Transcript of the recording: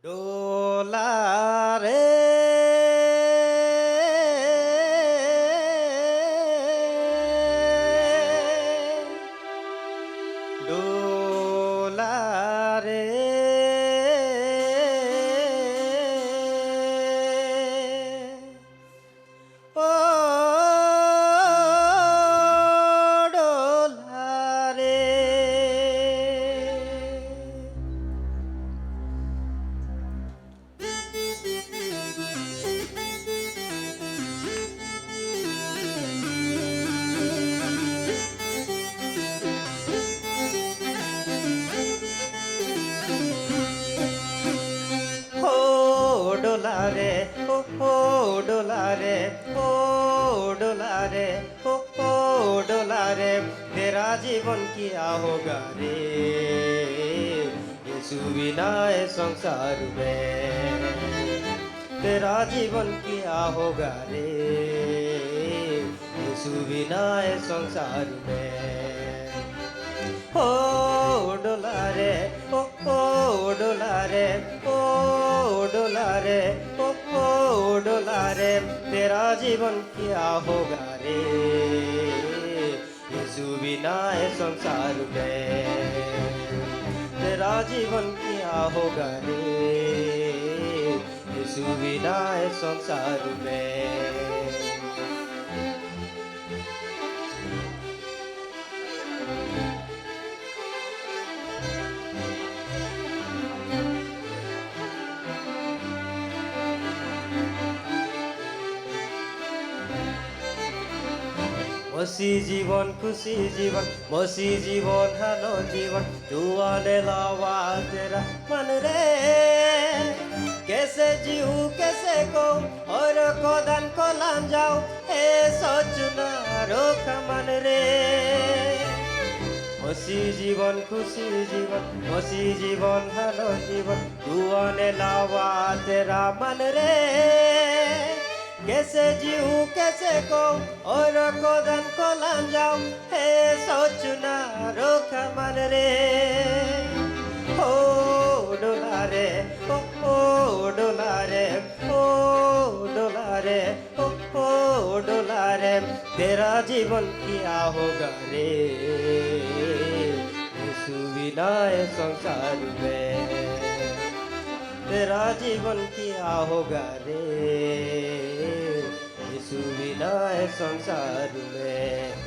ডোলারে ডোলারে ও ডোলারে ডোলারে ও ডোলারে ও डोलारे ओ डोलारे तेरा जीवन किया होगा रे यीशु बिना इस संसार में तेरा जीवन किया होगा रे यीशु बिना इस संसार में ओ डोलारे ओ डोलारे ओ डोलारे ओ डोलारे तेरा जीवन क्या होगा रे यीशु बिना इस संसार में तेरा जीवन क्या होगा रे यीशु बिना इस संसार में मसी जीवन खुशी जीवन मसी जीवन हलो जीवन तू आने लावा तेरा मन रे कैसे जीऊ कैसे को और कोदन को लान जाओ ए सोचना रोक मन रे मसी जीवन खुशी जीवन मसी जीवन हलो जीवन तू आने लावा तेरा मन रे कैसे जीऊ कैसे को और कोदन को लान जाऊं हे सोचना रोका मन रे ओ डोलारे ओ डोलारे ओ डोलारे ओ डोलारे तेरा जीवन क्या होगा रे यीशु बिना इस संसार में तेरा जीवन क्या होगा रे यीशु बिना इस संसार में